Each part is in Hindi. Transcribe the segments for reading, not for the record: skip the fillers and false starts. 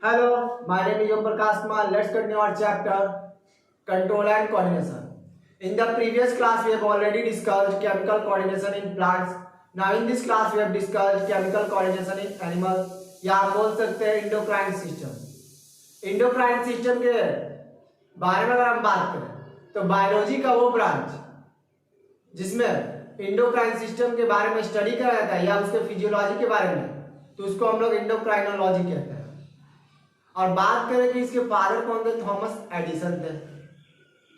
Hello, my name is Om Prakash Kumar. Let's continue our chapter Control and Coordination. In the previous class, we have already discussed chemical coordination in plants. Now in this class, we have discussed chemical coordination in animals. या आप बोल सकते हैं इंडोक्राइन सिस्टम। इंडोक्राइन सिस्टम के बारे में अगर हम बात करें तो बायोलॉजी का वो ब्रांच जिसमें इंडोक्राइन सिस्टम के बारे में स्टडी कराया जाता है या उसके फिजियोलॉजी के बारे में, तो उसको हम लोग इंडोक्राइनोलॉजी कहते हैं। और बात करें कि इसके फादर कौन थे, थॉमस एडिसन थे।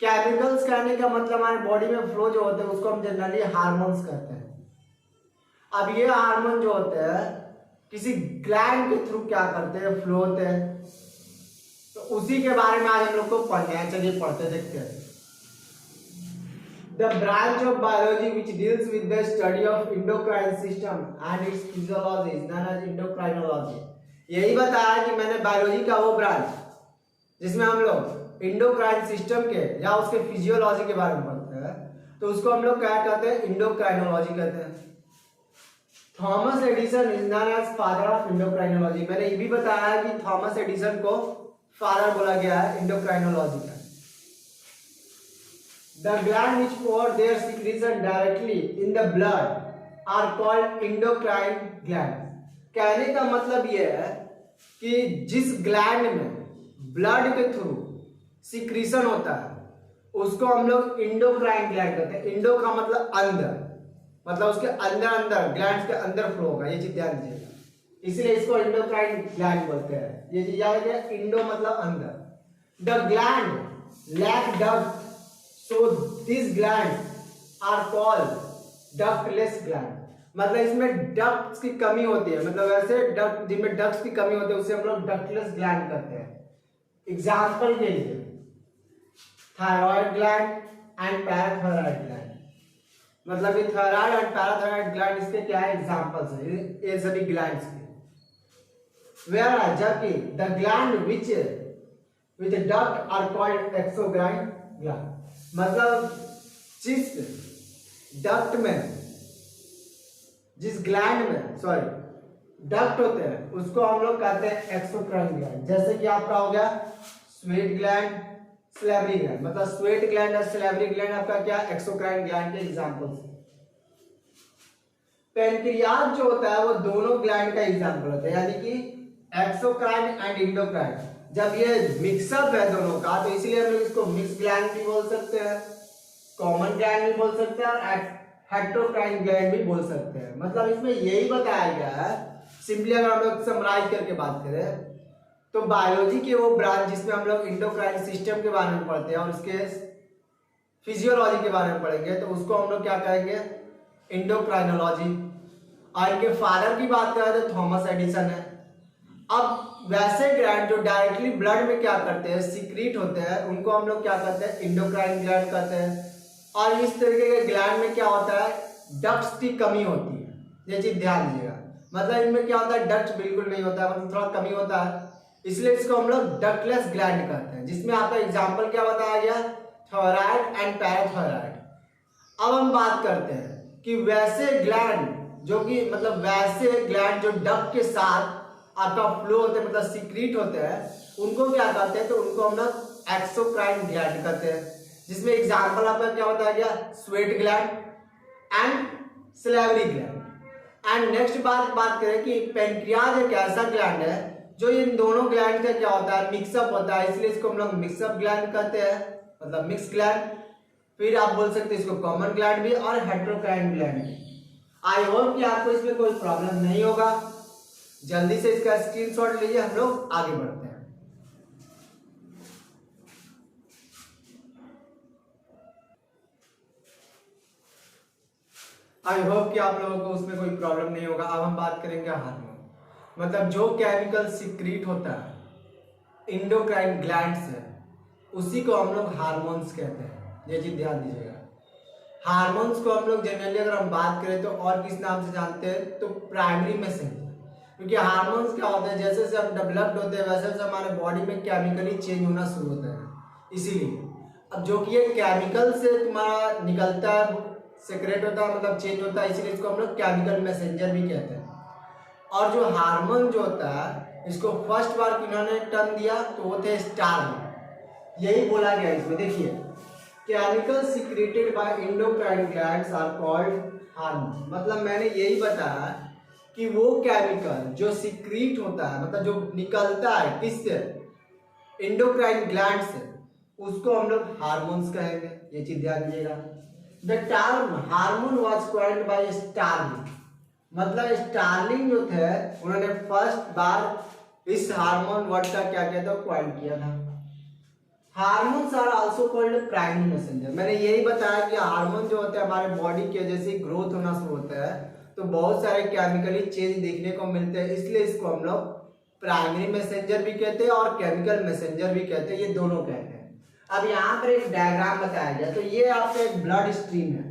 केमिकल्स कहने का मतलब हमारे बॉडी में फ्लो जो होते हैं उसको हम जनरली हार्मोन्स कहते हैं। अब ये हार्मोन जो होते हैं किसी ग्लैंड के थ्रू क्या करते हैं, फ्लो होते हैं। तो उसी के बारे में आज हम लोग को पढ़ना है। चलिए पढ़ते देखते हैं। The branch of biology which deals with the study of endocrine system and its physiology is known as endocrinology। यही बताया कि मैंने बायोलॉजी का वो ब्रांच जिसमें हम लोग इंडोक्राइन सिस्टम के या उसके फिजियोलॉजी के बारे में पढ़ते हैं, तो उसको हम लोग क्या कहते हैं, इंडोक्राइनोलॉजी कहते हैं। Thomas Addison is known as father of endocrinology. मैंने ये भी बताया कि थॉमस एडिसन को फादर बोला गया है इंडोक्राइनोलॉजी का। The gland which pour their secretion directly in the blood are called endocrine glands। कहने का मतलब यह है कि जिस ग्लैंड में ब्लड के थ्रू सिक्रीशन होता है उसको हम लोग इंडोक्राइन ग्लैंड कहते हैं। इंडो का मतलब अंदर, मतलब उसके अंदर अंदर ग्लैंड्स के अंदर फ्लो होगा, ये चीज ध्यान दीजिएगा, इसलिए इसको इंडोक्राइन ग्लैंड बोलते हैं। ये चीज याद है, इंडो मतलब अंदर। The gland lack duct, so these glands are called ductless gland। मतलब इसमें डक्ट्स की कमी होती है, मतलब ऐसे डक्ट जिनमें डक्ट्स की कमी होती है उसे हम लोग डक्टलेस ग्लैंड कहते हैं। एग्जांपल के लिए thyroid gland and parathyroid gland, मतलब ये थायराइड एंड पैराथायराइड ग्लैंड इसके क्या है, एग्जांपल्स है ये सभी ग्लैंड्स के। वेयर जबकि the gland which with duct are called exocrine gland, मतलब जिस डक्ट में, जिस ग्लैंड में डक्ट होते हैं उसको हम लोग कहते हैं एक्सोक्राइन ग्लैंड। जैसे कि आपका हो गया स्वेट ग्लैंड, सलेवरी ग्लैंड, मतलब स्वेट ग्लैंड और सलेवरी ग्लैंड आपका क्या, एक्सोक्राइन ग्लैंड के एग्जांपल्स। पेनक्रियाज जो होता है वो दोनों ग्लैंड का एग्जांपल होता है, यानी कि एक्सोक्राइन एंड इंडोक्राइन। जब ये मिक्सअप है दोनों का तो इसीलिए हम लोग इसको मिक्स ग्लैंड भी बोल सकते हैं, कॉमन ग्लैंड भी बोल सकते हैं और हेटेरोक्राइन ग्लैंड भी बोल सकते हैं। मतलब इसमें यही बताया गया है, सिंपली अगर हम लोग समराइज करके बात करें तो बायोलॉजी के वो ब्रांच जिसमें हम लोग इंडोक्राइन सिस्टम के बारे में पढ़ते हैं और उसके फिजियोलॉजी के बारे में पढ़ेंगे, तो उसको हम लोग क्या कहेंगे, इंडोक्राइनोलॉजी। और इनके फादर की बात करें तो थॉमस एडिसन है। अब वैसे ग्लैंड जो डायरेक्टली ब्लड में क्या करते हैं, सीक्रेट होते हैं, उनको हम लोग क्या कहते हैं, इंडोक्राइन ग्लैंड कहते हैं। और इस तरीके के ग्लैंड में क्या होता है, डक्ट्स की कमी होती है, ये चीज ध्यान दीजिएगा। मतलब इनमें क्या होता है, डक्ट बिल्कुल नहीं होता है, मतलब थोड़ा कमी होता है, इसलिए इसको हम लोग डक्टलेस ग्लैंड कहते हैं। जिसमें आपका एग्जाम्पल क्या बताया गया, थायराइड एंड पैराथायराइड। अब हम बात करते हैं कि वैसे ग्लैंड जो कि मतलब वैसे ग्लैंड जो डक्ट के साथ आपका फ्लो होते हैं, मतलब सीक्रेट होते हैं, उनको क्या कहते हैं, तो उनको हम लोग एक्सोक्राइन ग्लैंड कहते हैं। जिसमें एग्जांपल आपका क्या बताया गया, sweat gland and salivary gland. And next बात करें कि पेनक्रियाज एक ऐसा ग्लैंड है जो इन दोनों ग्लैंड का क्या होता है, मिक्सअप होता है, इसलिए इसको हम लोग मिक्सअप ग्लैंड कहते हैं, मतलब मिक्स ग्लैंड। फिर आप बोल सकते हैं इसको कॉमन ग्लैंड भी और हेटेरोक्राइन ग्लैंड भी। आई होप कि आपको इसमें कोई प्रॉब्लम नहीं होगा। जल्दी से इसका स्क्रीनशॉट लीजिए, हम लोग आगे बढ़ते हैं। आई होप कि आप लोगों को उसमें कोई प्रॉब्लम नहीं होगा। अब हम बात करेंगे हार्मोन, मतलब जो केमिकल सीक्रेट होता है इंडोक्राइन ग्लैंड से, उसी को हम लोग हार्मोन्स कहते हैं। ये चीज ध्यान दीजिएगा। हार्मोन्स को हम लोग जनरली अगर हम बात करें तो और किस नाम से जानते हैं, तो प्राइमरी मैसेंजर। क्योंकि हार्मोन्स क्या होते हैं, जैसे जैसे हम डेवलप्ड होते हैं वैसे वैसे हमारे बॉडी में केमिकली चेंज होना शुरू होता है। इसीलिए अब जो कि ये केमिकल से तुम्हारा निकलता है, सेक्रेट होता है, मतलब चेंज होता है, इसीलिए इसको हम लोग केमिकल मैसेंजर भी कहते हैं। और जो हार्मोन जो होता है इसको फर्स्ट बार किन्होंने टर्म दिया तो वो थे स्टार्लिंग। यही बोला गया इसमें, देखिए chemical secreted by endocrine glands are called hormone. मतलब मैंने यही बताया कि वो केमिकल जो सिक्रीट होता है, मतलब जो निकलता है किससे, एंडोक्राइन ग्लैंड से, उसको हम लोग हार्मोन्स कहेंगे। ये चीज ध्यान दीजिएगा। The term hormone was coined by Starling, मतलब स्टार्लिंग जो थे उन्होंने फर्स्ट बार इस हार्मोन वर्ड का क्या किया था, कॉइन किया था। Hormones are also called primary messenger. मैंने यही बताया कि हार्मोन जो होते हैं हमारे बॉडी के जैसे ग्रोथ होना शुरू होता है तो बहुत सारे केमिकली चेंज देखने को मिलते हैं, इसलिए इसको हम लोग प्राइमरी मैसेंजर भी कहते हैं और केमिकल मैसेंजर भी कहते हैं, ये दोनों कहते हैं। अब यहाँ पर एक डायग्राम बताया गया, तो ये आपका एक ब्लड स्ट्रीम है।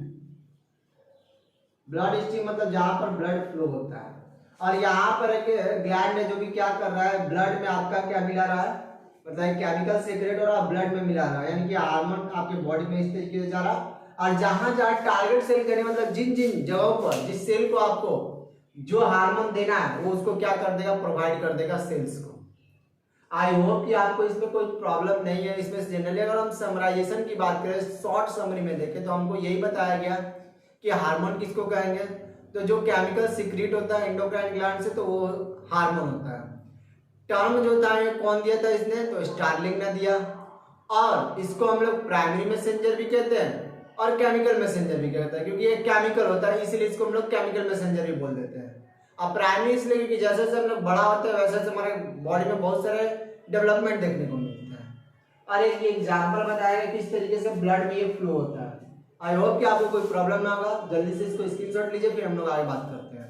ब्लड स्ट्रीम मतलब जहां पर ब्लड फ्लो होता है, और यहाँ पर एक ग्लैंड है जो कि क्या कर रहा है, ब्लड में आपका क्या मिला रहा है, मतलब केमिकल सीक्रेट और ब्लड में मिला रहा है, यानी कि हार्मोन आपके बॉडी में इस तरीके से जा रहा है। और जहां जहां टारगेट सेल करने, मतलब जिन जिन जगहों पर जिस सेल को आपको जो हार्मोन देना है वो उसको क्या कर देगा, प्रोवाइड कर देगा सेल्स को। आई होप कि आपको इसमें कोई प्रॉब्लम नहीं है। इसमें जनरली अगर हम समराइजेशन की बात करें, शॉर्ट समरी में देखें, तो हमको यही बताया गया कि हार्मोन किसको कहेंगे, तो जो केमिकल सीक्रेट होता है एंडोक्राइन ग्लैंड से, तो वो हार्मोन होता है। टर्म जो था ये कौन दिया था इसने, तो स्टार्लिंग ने दिया। और इसको हम लोग प्राइमरी मैसेंजर भी कहते हैं और केमिकल मैसेंजर भी कहते हैं, क्योंकि ये केमिकल होता है इसलिए इसको हम लोग केमिकल मैसेंजर भी बोल देते हैं। अब प्राइमरी इसलिए क्योंकि जैसे जैसे हम लोग बड़ा होते हैं वैसे वैसे हमारे बॉडी में बहुत सारे डेवलपमेंट देखने को मिलता है। और एक एग्जाम्पल बताएगा किस तरीके से ब्लड में ये फ्लो होता है। आई होप कि आपको कोई प्रॉब्लम ना होगा। जल्दी से इसको स्क्रीनशॉट लीजिए, फिर हम लोग आगे बात करते हैं।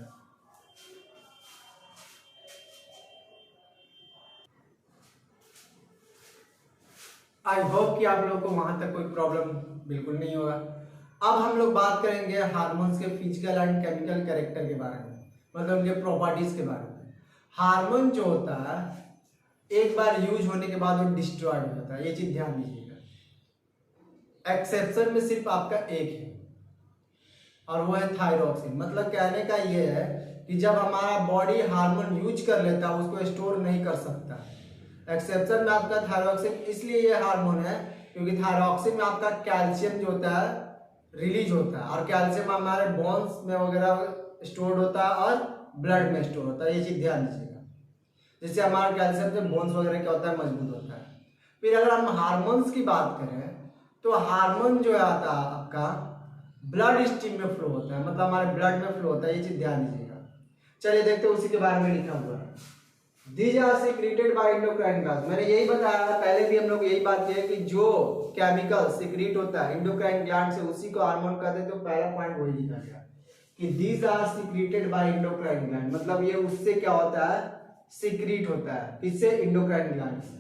आई होप कि आप लोगों को वहां तक कोई प्रॉब्लम बिल्कुल नहीं होगा। अब हम लोग बात करेंगे हार्मोन्स के फिजिकल एंड केमिकल कैरेक्टर के बारे में, मतलब उनके प्रॉपर्टीज के बारे में। हार्मोन जो होता है एक बार यूज होने के बाद वो डिस्ट्रॉयड हो जाता है, ये चीज ध्यान दीजिएगा। एक्सेप्शन में सिर्फ आपका एक है और वो है थायरॉक्सिन। मतलब कहने का ये है कि जब हमारा बॉडी हार्मोन यूज कर लेता है उसको स्टोर नहीं कर सकता। एक्सेप्शन में आपका थायरॉक्सिन इसलिए ये हार्मोन है क्योंकि थायरॉक्सिन में आपका कैल्शियम जो होता है रिलीज होता है, और कैल्शियम हमारे बोन्स में वगैरह स्टोर होता है और ब्लड में स्टोर होता है। ये चीज ध्यान दीजिएगा, जिससे हमारा कैल्शियम से बोन्स वगैरह क्या होता है, मजबूत होता है। फिर अगर हम हार्मोन्स की बात करें तो हार्मोन जो आता है आपका ब्लड स्ट्रीम में फ्लो होता है, मतलब हमारे ब्लड में फ्लो होता है। ये चीज ध्यान दीजिएगा। चलिए देखते हैं उसी के बारे में लिखा हुआ है। These are secreted by endocrine glands। मैंने यही बताया पहले भी, हम लोग यही बात की है कि जो केमिकल सीक्रेट होता है एंडोक्राइन ग्लैंड से उसी को हार्मोन कहते हैं। तो पहला पॉइंट वही लिखा गया कि these are secreted by endocrine gland, मतलब ये उससे क्या होता है, सीक्रेट होता है। किससे, एंडोक्राइन ग्लैंड से।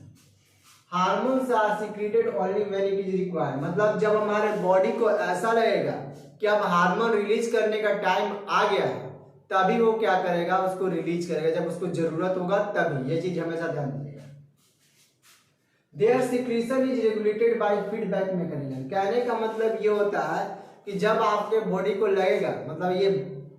Hormones are secreted only when it is required, मतलब जब हमारे बॉडी को ऐसा लगेगा कि अब हार्मोन रिलीज करने का टाइम आ गया है तभी वो क्या करेगा, उसको रिलीज करेगा, जब उसको जरूरत होगा तभी। ये चीज हमेशा ध्यान दीजिएगा। Their secretion is regulated by feedback mechanism. कहने का मतलब ये होता है कि जब आपके बॉडी को लगेगा, मतलब ये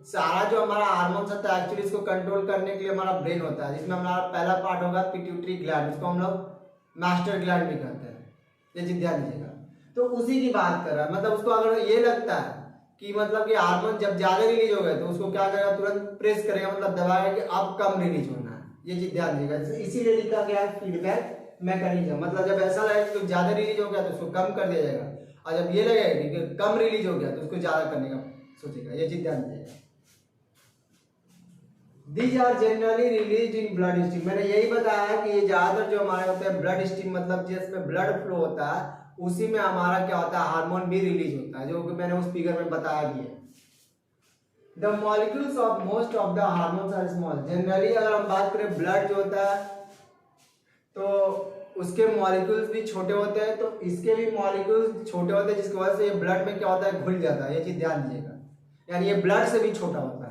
सारा जो हमारा हार्मोन्स होता है एक्चुअली इसको कंट्रोल करने के लिए हमारा ब्रेन होता है, जिसमें हमारा पहला पार्ट होगा पिट्यूटरी ग्लैंड, उसको हम लोग मास्टर ग्लैंड भी कहते हैं। ये चीज ध्यान दीजिएगा। तो उसी की बात कर रहा है, मतलब उसको अगर ये लगता है कि मतलब कि हार्मोन जब ज्यादा रिलीज हो गए तो उसको क्या करेगा, तुरंत प्रेस करेगा, मतलब दबाएगा कि अब कम रिलीज होना है। ये चीज ध्यान दीजिएगा। इसीलिए लिखा गया है फीडबैक मैकेनिज्म, मतलब जब ऐसा लगेगा तो ज्यादा रिलीज हो गया तो उसको कम कर दिया जाएगा, और जब ये लगेगा कि कम रिलीज हो गया तो उसको ज्यादा करने का सोचेगा। ये चीज ध्यान दीजिएगा। These are generally released in blood stream। मैंने यही बताया कि ये ज्यादातर जो हमारे होते हैं ब्लड स्ट्रीम, मतलब जिसमें ब्लड फ्लो होता है उसी में हमारा क्या होता है, हार्मोन भी रिलीज होता है, जो कि मैंने उस फिगर में बताया भी है। The molecules of most of the hormones are small। Generally अगर हम बात करें ब्लड जो होता है तो उसके मॉलिक्यूल्स भी छोटे होते हैं, तो इसके भी मॉलिक्यूल्स छोटे होते हैं, जिसकी वजह से ये ब्लड में क्या होता है, घुल जाता है। ये चीज ध्यान दीजिएगा, यानी ये ब्लड से भी छोटा होता है।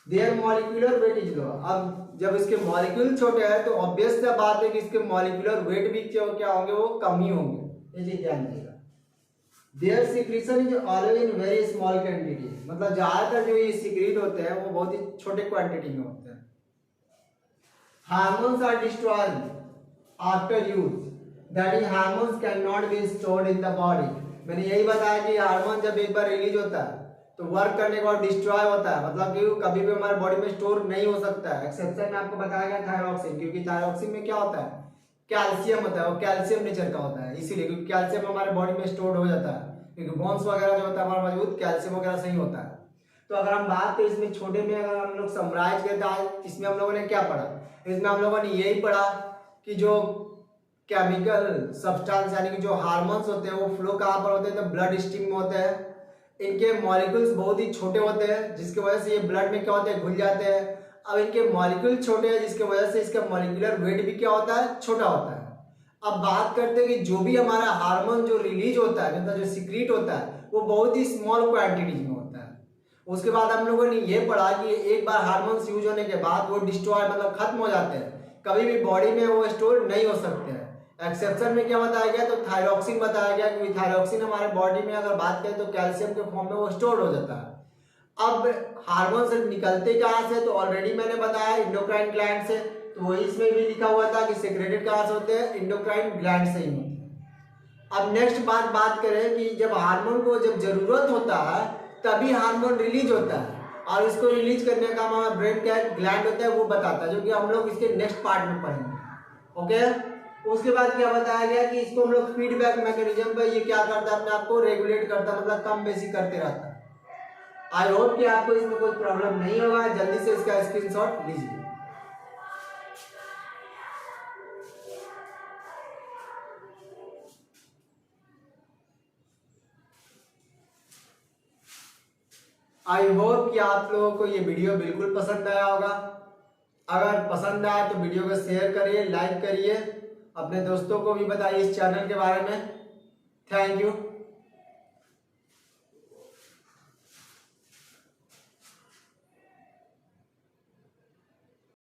Their molecular weight is low. अब जब इसके मॉलिक्यूल छोटे हैं तो ऑब्वियस सा बात है कि इसके मॉलिक्यूलर वेट भी क्या होंगे, वो कम ही होंगे। ये चीज ध्यान दीजिएगा। Their secretion is always in very small quantity, मतलब ज्यादातर जो ये सीक्रेट होते हैं वो बहुत ही छोटे क्वांटिटी में होते हैं। Hormones are destroyed after use, that is hormones can not be stored in the body. मैंने यही बताया कि हार्मोन जब एक बार रिलीज होता है तो वर्क करने के बाद डिस्ट्रॉय होता है, मतलब कि कभी भी हमारे बॉडी में स्टोर नहीं हो सकता है। एक्सेप्शन में आपको बताया गया थायरॉक्सिन, क्योंकि थायरॉक्सिन में क्या होता है, कैल्शियम होता है, वो कैल्शियम नेचर का होता है, इसीलिए क्योंकि कैल्शियम हमारे बॉडी में स्टोर हो जाता है, क्योंकि बोन्स वगैरह जो होता है हमारा मजबूत कैल्शियम वगैरह सही होता है। तो अगर हम बात करें इसमें छोटे में, अगर हम लोग समराइज करते हैं, इसमें हम लोगों ने क्या पढ़ा, इसमें हम लोगों ने यही पढ़ा कि जो केमिकल सब्सटेंस यानी कि जो हार्मोन्स होते हैं वो फ्लो कहाँ पर होते हैं, तो ब्लड स्ट्रीम में होते हैं। इनके मॉलिक्यूल्स बहुत ही छोटे होते हैं, जिसकी वजह से ये ब्लड में क्या होते हैं, घुल जाते हैं। अब इनके मॉलिक्यूल छोटे हैं, जिसकी वजह से इसका मॉलिक्यूलर वेट भी क्या होता है, छोटा होता है। अब बात करते हैं कि जो भी हमारा हार्मोन जो रिलीज होता है, मतलब जो सीक्रेट होता है, वो बहुत ही स्मॉल क्वांटिटीज में होता है। उसके बाद हम लोगों ने ये पढ़ा कि एक बार हार्मोन्स यूज होने के बाद वो डिस्ट्रॉय मतलब खत्म हो जाते हैं, कभी भी बॉडी में वो स्टोर नहीं हो सकते हैं। एक्सेप्शन में क्या बताया गया, तो थायरॉक्सिन बताया गया, क्योंकि थायरॉक्सिन हमारे बॉडी में अगर बात करें तो कैल्शियम के फॉर्म में वो स्टोर हो जाता है। अब हार्मोन से निकलते कहाँ से, तो ऑलरेडी मैंने बताया इंडोक्राइन ग्लैंड से, तो वही इसमें भी लिखा हुआ था कि सेक्रेटेड कहाँ से होते हैं, इंडोक्राइन ग्लैंड से ही होते हैं। अब नेक्स्ट बात करें कि जब हार्मोन को जब जरूरत होता है तभी हार्मोन रिलीज होता है, और इसको रिलीज करने का हमारा ब्रेन क्या ग्लैंड होता है वो बताता है, जो कि हम लोग इसके नेक्स्ट पार्ट में पढ़ेंगे। ओके, उसके बाद क्या बताया गया कि इसको हम लोग फीडबैक मैकेनिज्म पर ये क्या करता है, अपने आप को रेगुलेट करता है, मतलब कम बेसी करते रहता है। आई होप कि आपको इसमें कोई प्रॉब्लम नहीं होगा, जल्दी से इसका स्क्रीनशॉट लीजिए। आई होप कि आप लोगों को ये वीडियो बिल्कुल पसंद आया होगा। अगर पसंद आया तो वीडियो को शेयर करिए, लाइक करिए, अपने दोस्तों को भी बताइए इस चैनल के बारे में। Thank you.